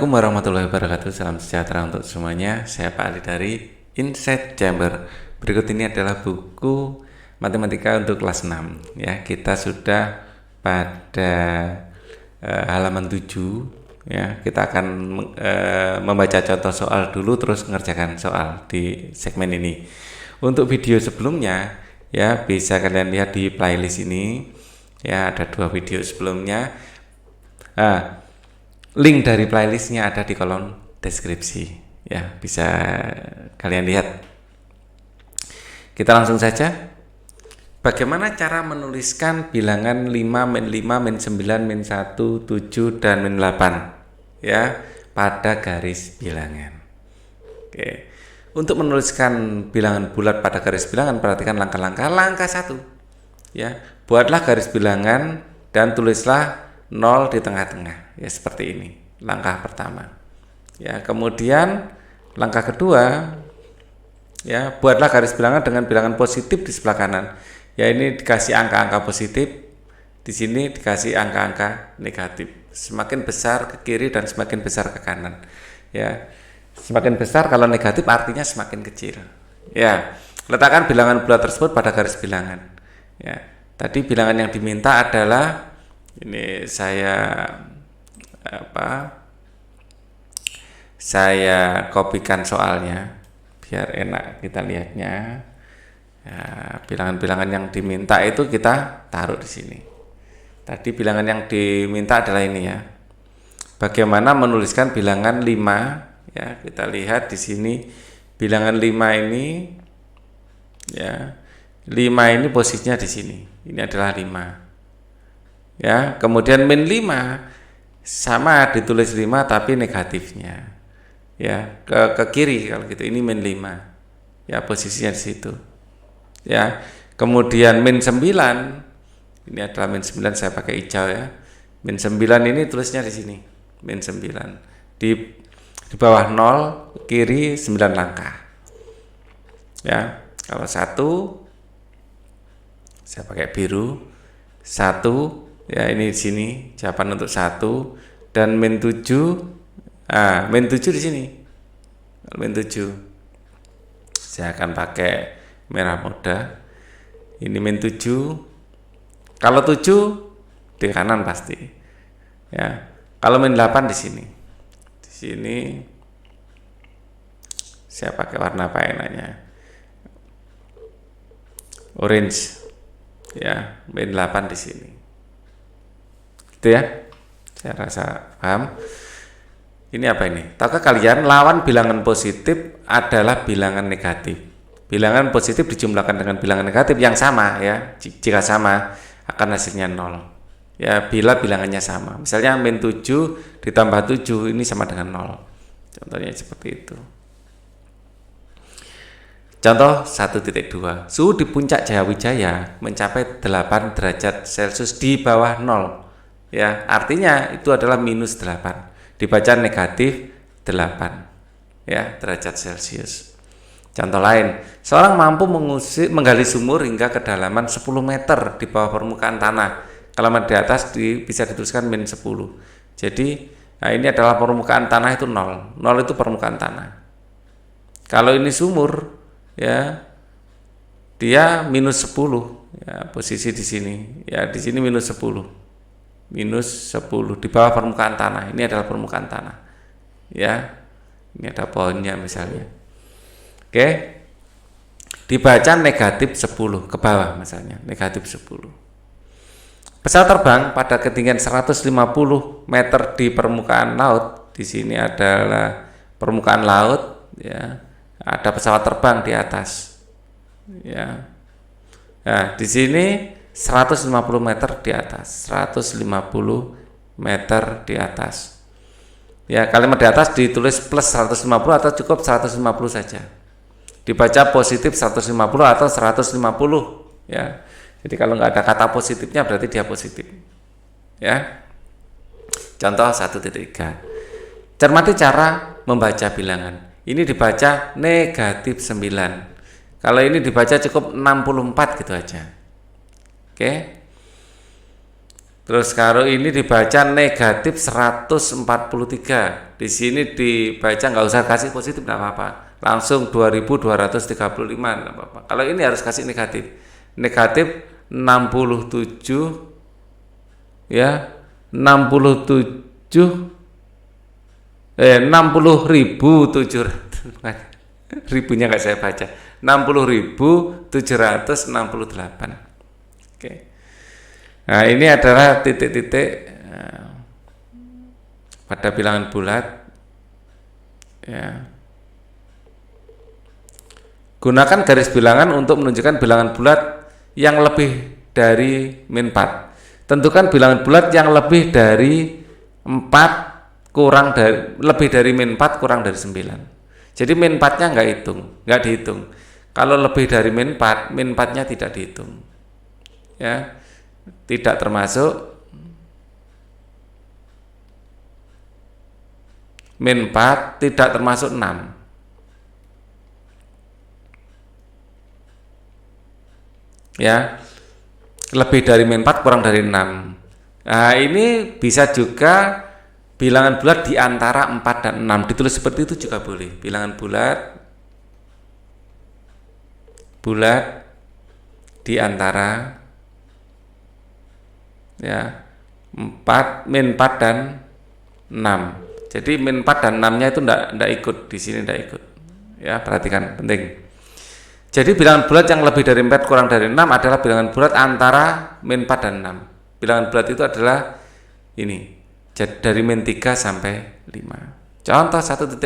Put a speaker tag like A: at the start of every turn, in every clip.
A: Assalamualaikum warahmatullahi wabarakatuh. Salam sejahtera untuk semuanya. Saya Pak Ali dari Insight Chamber. Berikut ini adalah buku matematika untuk kelas 6 ya. Kita sudah pada halaman 7 ya. Kita akan membaca contoh soal dulu terus mengerjakan soal di segmen ini. Untuk video sebelumnya ya bisa kalian lihat di playlist ini ya, ada 2 video sebelumnya. Link dari playlistnya ada di kolom deskripsi ya, bisa kalian lihat. Kita langsung saja. Bagaimana cara menuliskan bilangan 5, min 5, min 9, min 1, 7, dan min 8 ya pada garis bilangan. Oke. Untuk menuliskan bilangan bulat pada garis bilangan, perhatikan langkah-langkah. Langkah 1 ya, buatlah garis bilangan dan tulislah 0 di tengah-tengah ya, seperti ini langkah pertama ya. Kemudian langkah kedua ya, buatlah garis bilangan dengan bilangan positif di sebelah kanan ya. Ini dikasih angka-angka positif, di sini dikasih angka-angka negatif, semakin besar ke kiri dan semakin besar ke kanan ya. Semakin besar kalau negatif artinya semakin kecil ya. Letakkan bilangan bulat tersebut pada garis bilangan ya. Tadi bilangan yang diminta adalah ini, saya kopikan soalnya biar enak kita lihatnya ya. Bilangan-bilangan yang diminta itu kita taruh di sini. Tadi bilangan yang diminta adalah ini ya. Bagaimana menuliskan bilangan 5 ya, kita lihat di sini bilangan 5 ini ya. 5 ini posisinya di sini. Ini adalah 5. Ya, kemudian min 5 sama ditulis 5 tapi negatifnya ya ke kiri kalau gitu. Ini min 5 ya, posisinya di situ ya. Kemudian min 9, ini adalah min 9, saya pakai hijau ya. Min 9 ini tulisnya di sini, min 9 di bawah 0 kiri 9 langkah ya. Kalau 1 saya pakai biru, 1 ya, ini di sini jawaban untuk 1. Dan min 7, min 7 di sini. Min 7 saya akan pakai merah muda. Ini min 7. Kalau 7 di kanan pasti ya. Kalau min 8 di sini. Di sini saya pakai warna apa enaknya? Orange ya, min 8 di sini. Itu ya, saya rasa paham. Ini apa ini? Tahukah kalian lawan bilangan positif adalah bilangan negatif. Bilangan positif dijumlahkan dengan bilangan negatif yang sama ya. Jika sama akan hasilnya 0 ya, bila bilangannya sama. Misalnya min 7 ditambah 7 ini sama dengan 0. Contohnya seperti itu. Contoh 1.2, suhu di puncak Jayawijaya mencapai 8 derajat Celcius di bawah 0 ya, artinya itu adalah minus 8, dibaca negatif 8 ya derajat Celcius. Contoh lain, seorang mampu menggali sumur hingga kedalaman 10 meter di bawah permukaan tanah. Kalau di atas bisa dituliskan min 10. Jadi ini adalah permukaan tanah itu 0 itu permukaan tanah. Kalau ini sumur ya, dia minus 10 ya, posisi di sini ya, di sini minus 10 di bawah permukaan tanah. Ini adalah permukaan tanah ya. Ini ada pohonnya misalnya. Oke, dibaca negatif 10 ke bawah misalnya, negatif 10. Pesawat terbang pada ketinggian 150 meter di permukaan laut. Di sini adalah permukaan laut ya. Ada pesawat terbang di atas ya. Nah, di sini 150 meter di atas, 150 meter di atas ya. Kalimat di atas ditulis plus 150 atau cukup 150 saja, dibaca positif 150 atau 150 ya. Jadi kalau nggak ada kata positifnya berarti dia positif ya. Contoh 1.3, cermati cara membaca bilangan. Ini dibaca negatif 9. Kalau ini dibaca cukup 64 gitu aja. Oke. Terus kalau ini dibaca negatif 143. Di sini dibaca nggak usah kasih positif nggak apa-apa. Langsung 2235 nggak apa-apa. Kalau ini harus kasih negatif. Negatif 67 ya. 60.700 ribunya nggak saya baca. 60.768. Oke. Nah, ini adalah titik-titik pada bilangan bulat. Ya. Gunakan garis bilangan untuk menunjukkan bilangan bulat yang lebih dari min 4. Tentukan bilangan bulat yang lebih dari 4 kurang dari lebih dari min 4 kurang dari 9. Jadi min 4-nya nggak dihitung. Kalau lebih dari min 4-nya tidak dihitung. Ya. Tidak termasuk min 4, tidak termasuk 6. Ya. Lebih dari min 4 kurang dari 6. Nah, ini bisa juga bilangan bulat di antara 4 dan 6. Ditulis seperti itu juga boleh. Bilangan bulat di antara ya 4, min 4 dan 6. Jadi min 4 dan 6-nya itu enggak ikut di sini, enggak ikut. Ya, perhatikan, penting. Jadi bilangan bulat yang lebih dari 4 kurang dari 6 adalah bilangan bulat antara min 4 dan 6. Bilangan bulat itu adalah ini, dari min 3 sampai 5. Contoh 1.5.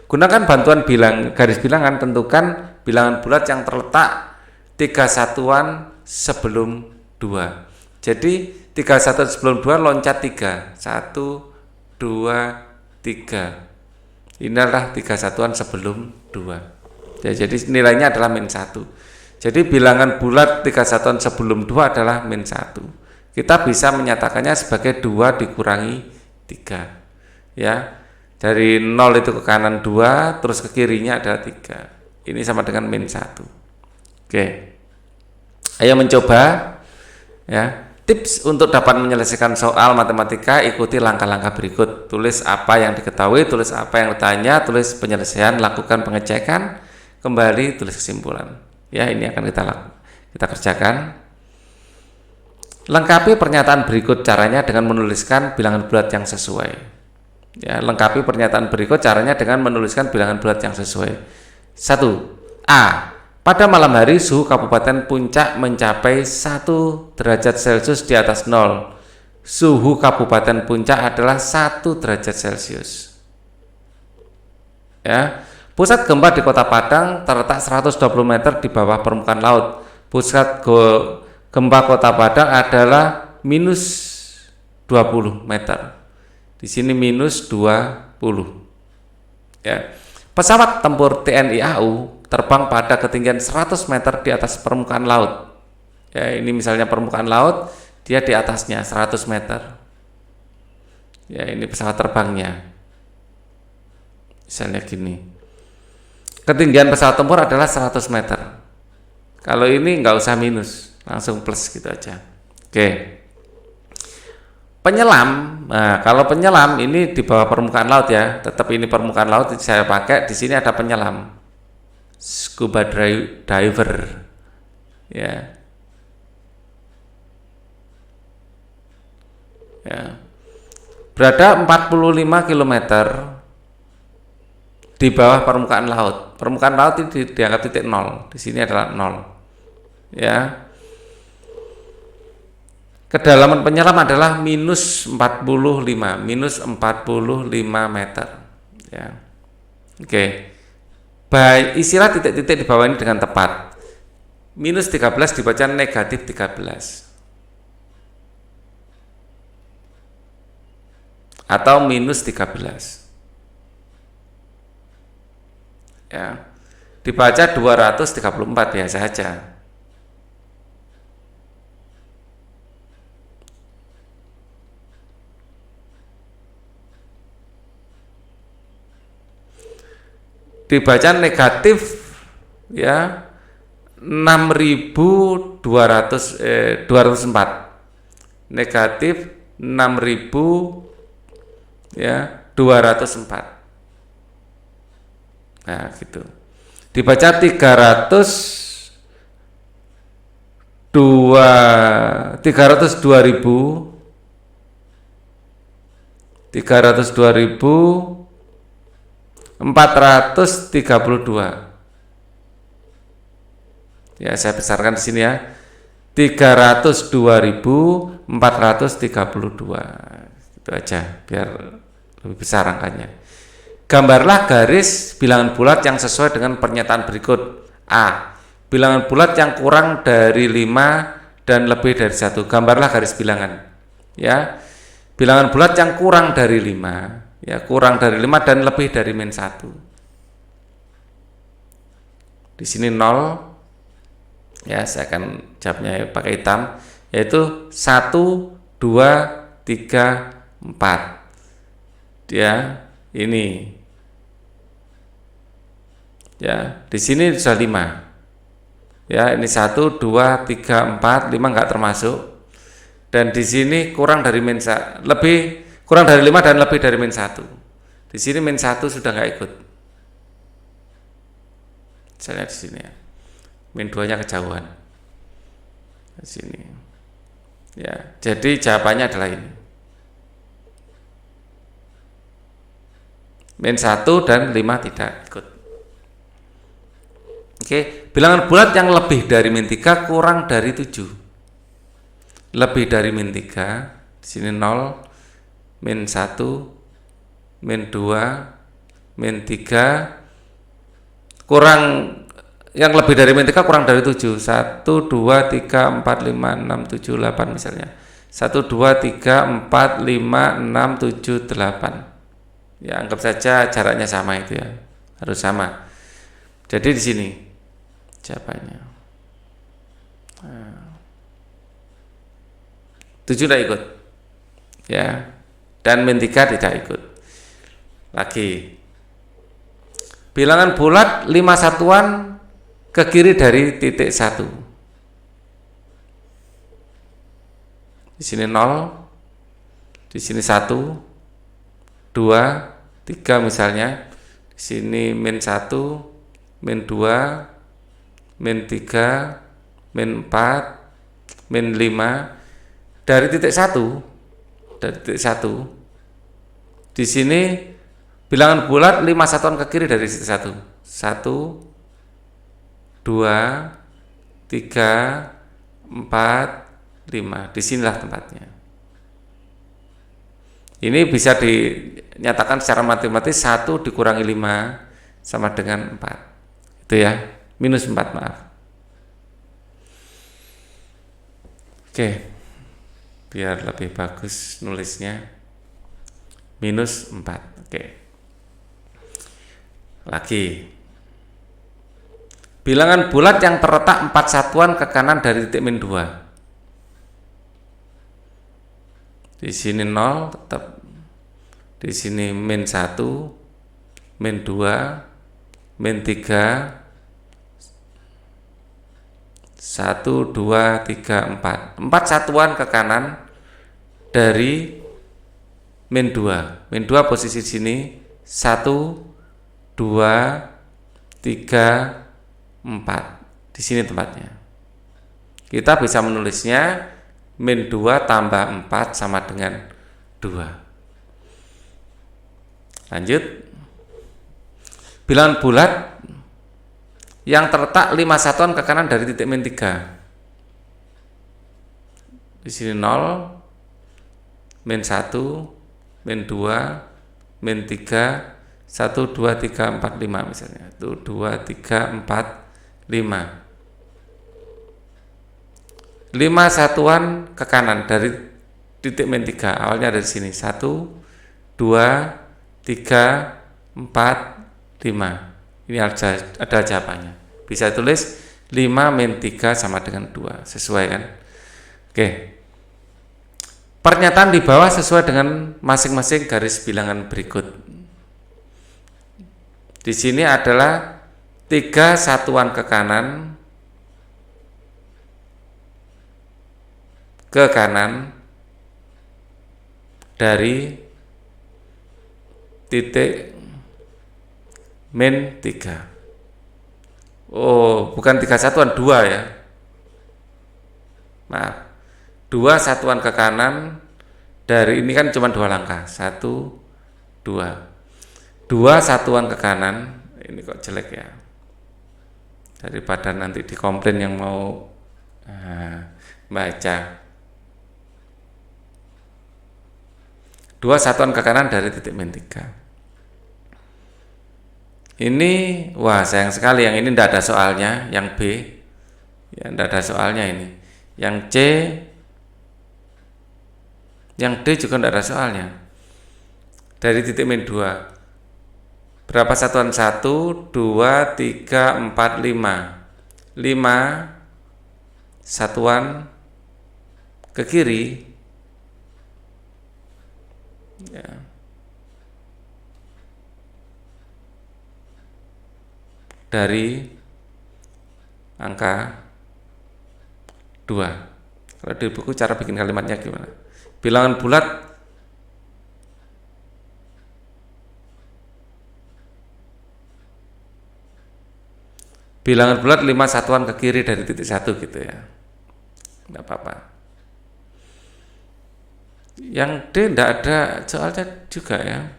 A: Gunakan bantuan garis bilangan, tentukan bilangan bulat yang terletak 3 satuan sebelum 2. Jadi 3 satuan sebelum 2 loncat 3. 1, 2, 3. Inilah 3 satuan sebelum 2. Ya, jadi nilainya adalah min 1. Jadi bilangan bulat 3 satuan sebelum 2 adalah min 1. Kita bisa menyatakannya sebagai 2 dikurangi 3. Ya. Dari 0 itu ke kanan 2, terus ke kirinya adalah 3. Ini sama dengan min 1. Oke. Ayo mencoba. Ya. Tips untuk dapat menyelesaikan soal matematika, ikuti langkah-langkah berikut. Tulis apa yang diketahui, tulis apa yang ditanya, tulis penyelesaian, lakukan pengecekan, kembali tulis kesimpulan. Ya, ini akan kita kerjakan. Lengkapi pernyataan berikut caranya dengan menuliskan bilangan bulat yang sesuai. Ya, lengkapi pernyataan berikut caranya dengan menuliskan bilangan bulat yang sesuai. 1. A. Pada malam hari suhu Kabupaten Puncak mencapai 1 derajat Celcius di atas 0. Suhu Kabupaten Puncak adalah 1 derajat Celcius. Ya. Pusat gempa di Kota Padang terletak 120 meter di bawah permukaan laut. Pusat gempa Kota Padang adalah minus 20 meter. Di sini minus 20. Ya. Pesawat tempur TNI AU terbang pada ketinggian 100 meter di atas permukaan laut. Ya, ini misalnya permukaan laut, dia di atasnya 100 meter. Ya, ini pesawat terbangnya. Misalnya gini. Ketinggian pesawat tempur adalah 100 meter. Kalau ini nggak usah minus, langsung plus gitu aja. Oke. Penyelam, nah kalau penyelam ini di bawah permukaan laut ya, tetap ini permukaan laut saya pakai. Di sini ada penyelam. Scuba diver, ya, berada 45 km di bawah permukaan laut. Permukaan laut itu dianggap titik 0. Di sini adalah 0. Ya. Kedalaman penyelam adalah minus 45 meter. Ya. Oke. Baik, isilah titik-titik di bawah ini dengan tepat. Minus 13 dibaca negatif 13. Atau minus 13. Ya. Dibaca 234 biasa saja. Dibaca negatif ya 204. negatif 6.000 ya 204. Nah, gitu. Dibaca 302.432. Ya, saya besarkan di sini ya. 302.432. Itu aja biar lebih besar angkanya. Gambarlah garis bilangan bulat yang sesuai dengan pernyataan berikut. A. Bilangan bulat yang kurang dari 5 dan lebih dari 1. Gambarlah garis bilangan. Ya. Bilangan bulat yang kurang dari 5, ya, kurang dari 5 dan lebih dari min 1. Di sini 0. Ya, saya akan jawabnya pakai hitam, yaitu 1, 2, 3, 4. Ya, ini. Ya, di sini sudah 5. Ya, ini 1, 2, 3, 4, 5 enggak termasuk. Dan di sini kurang dari kurang dari 5 dan lebih dari min 1. Di sini min 1 sudah enggak ikut. Saya lihat di sini ya. Min 2-nya kejauhan. Di sini. Ya, jadi jawabannya adalah ini. Min 1 dan 5 tidak ikut. Oke, bilangan bulat yang lebih dari min 3 kurang dari 7. Lebih dari min 3, di sini 0, min 1, min 2, min 3, kurang, yang lebih dari min 3 kurang dari 7. 1, 2, 3, 4, 5, 6, 7, 8 misalnya. 1, 2, 3, 4, 5, 6, 7, 8. Ya, anggap saja jaraknya sama itu ya. Harus sama. Jadi di sini jawabannya. 7 tidak ikut. Ya. Dan min 3 tidak ikut. Lagi. Bilangan bulat 5 satuan ke kiri dari titik 1. Di sini 0. Di sini 1, 2, 3 misalnya. Di sini min 1, min 2, min 3, min 4, min 5. Dari titik 1, di sini bilangan bulat 5 satuan ke kiri dari titik 1. 1, 2, 3, 4, 5. Disinilah tempatnya. Ini bisa dinyatakan secara matematis 1 dikurangi 5 sama dengan 4. Itu ya, minus 4, maaf. Oke. Biar lebih bagus nulisnya. Minus 4. Oke. Lagi. Bilangan bulat yang terletak 4 satuan ke kanan dari titik min 2. Di sini 0 tetap. Di sini min 1, min 2, min 3, 1, 2, 3, 4. 4 satuan ke kanan dari min 2. Min 2 posisi sini 1, 2, 3, 4. Di sini tempatnya. Kita bisa menulisnya min 2 tambah 4 sama dengan 2. Lanjut. Bilangan bulat yang terletak 5 satuan ke kanan dari titik min 3. Di sini 0, min 1, min 2, min 3, 1, 2, 3, 4, 5 misalnya. 1, 2, 3, 4, 5. 5 satuan ke kanan dari titik min 3. Awalnya dari sini. 1, 2, 3, 4, 5. Ini ada jawabannya. Bisa tulis 5 min 3 sama dengan 2. Sesuai kan? Oke. Pernyataan di bawah sesuai dengan masing-masing garis bilangan berikut. Di sini adalah 3 satuan ke kanan, dari titik min 3. Oh, bukan 3 satuan, 2 ya. Maaf. 2 satuan ke kanan dari ini kan cuma 2 langkah. 1, 2. 2 satuan ke kanan. Ini kok jelek ya. Daripada nanti dikomplain yang mau baca. 2 satuan ke kanan dari titik min 3. Ini, wah sayang sekali yang ini tidak ada soalnya, yang B, ya tidak ada soalnya ini. Yang C, yang D juga tidak ada soalnya. Dari titik min 2. Berapa satuan? 1, 2, 3, 4, 5. 5 satuan ke kiri. Ya. Dari angka 2. Kalau di buku cara bikin kalimatnya gimana? Bilangan bulat bilangan bulat 5 satuan ke kiri dari titik 1 gitu ya. Enggak apa-apa. Yang D enggak ada soalnya juga ya.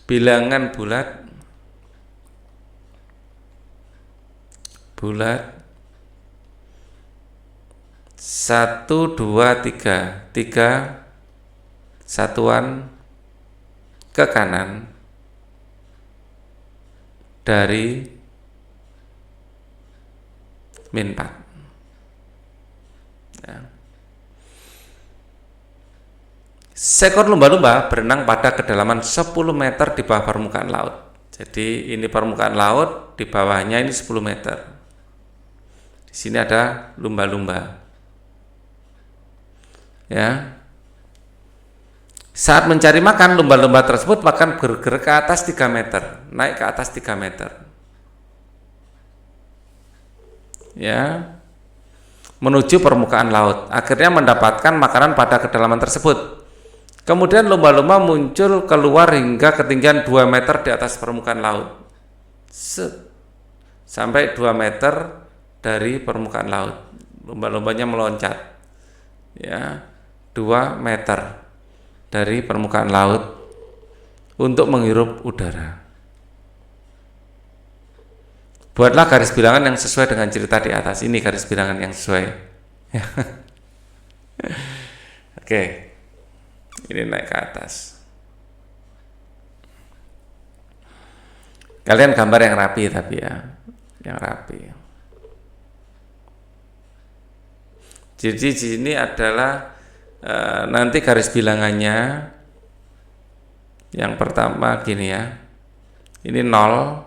A: Bilangan bulat 1, 2, 3 satuan ke kanan dari min 4 ya. Seekor lumba-lumba berenang pada kedalaman 10 meter di bawah permukaan laut. Jadi ini permukaan laut, di bawahnya ini 10 meter. Di sini ada lumba-lumba. Ya. Saat mencari makan, lumba-lumba tersebut akan bergerak ke atas 3 meter, naik ke atas 3 meter. Ya. Menuju permukaan laut. Akhirnya mendapatkan makanan pada kedalaman tersebut. Kemudian lumba-lumba muncul keluar hingga ketinggian 2 meter di atas permukaan laut. Sampai 2 meter dari permukaan laut. Lumba-lumbanya meloncat. Ya, 2 meter dari permukaan laut untuk menghirup udara. Buatlah garis bilangan yang sesuai dengan cerita di atas. Ini garis bilangan yang sesuai. Oke. Ini naik ke atas. Kalian gambar yang rapi tapi ya, yang rapi. Jadi di sini adalah nanti garis bilangannya. Yang pertama gini ya. Ini 0.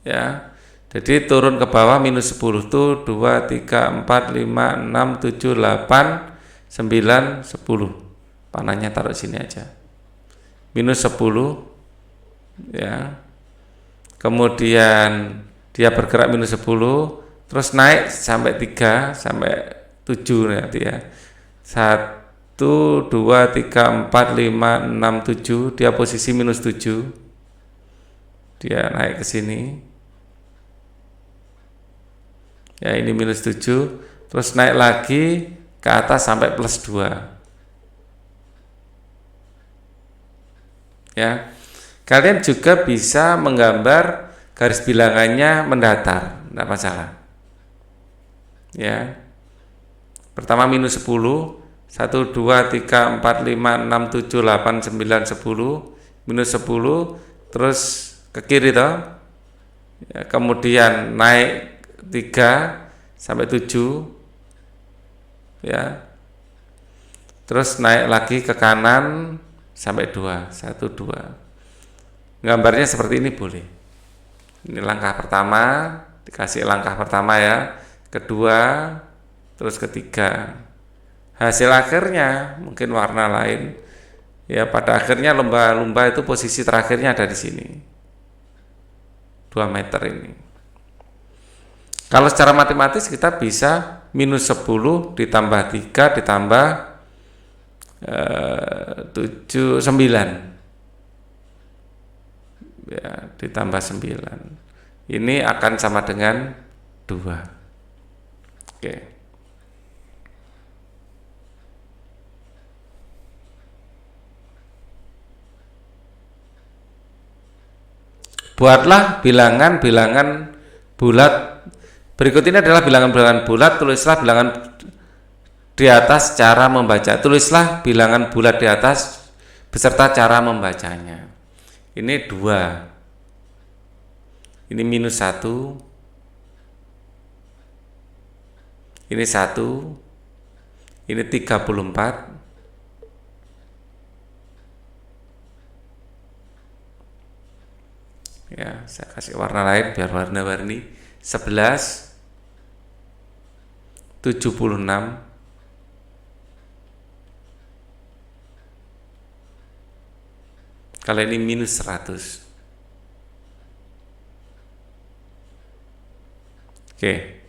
A: Ya. Jadi turun ke bawah minus 10 tuh 2, 3, 4, 5, 6, 7, 8, 9, 10. Panahnya taruh sini aja. Minus 10 ya. Kemudian dia bergerak minus 10, terus naik sampai 3 sampai 7 nanti ya. 1, 2, 3, 4, 5, 6, 7. Dia posisi minus 7. Dia naik ke sini. Ya, ini minus 7. Terus naik lagi ke atas sampai plus 2. Ya. Kalian juga bisa menggambar garis bilangannya mendatar, tidak masalah. Ya. Pertama minus 10, 1, 2, 3, 4, 5, 6, 7, 8, 9, 10, minus 10, terus ke kiri toh. Ya, kemudian naik 3 sampai 7. Ya. Terus naik lagi ke kanan sampai 2, 1, 2. Gambarnya seperti ini boleh. Ini langkah pertama, dikasih langkah pertama ya, kedua, terus ketiga. Hasil akhirnya mungkin warna lain. Ya, pada akhirnya lumba-lumba itu posisi terakhirnya ada di sini. 2 meter ini. Kalau secara matematis kita bisa minus 10 ditambah 3 ditambah 79 ya, ditambah 9 ini akan sama dengan 2. Oke. Buatlah bilangan-bilangan bulat. Berikut ini adalah bilangan-bilangan bulat. Tulislah bilangan di atas cara membaca. Tulislah bilangan bulat di atas beserta cara membacanya. Ini 2. Ini -1. Ini 1. Ini 34. Ya, saya kasih warna lain biar warna-warni. 11, 76, kalau ini -100. Oke.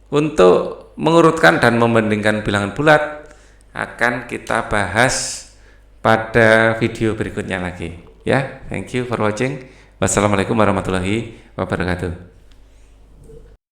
A: Untuk mengurutkan dan membandingkan bilangan bulat akan kita bahas pada video berikutnya lagi. Ya, thank you for watching. Wassalamualaikum warahmatullahi wabarakatuh.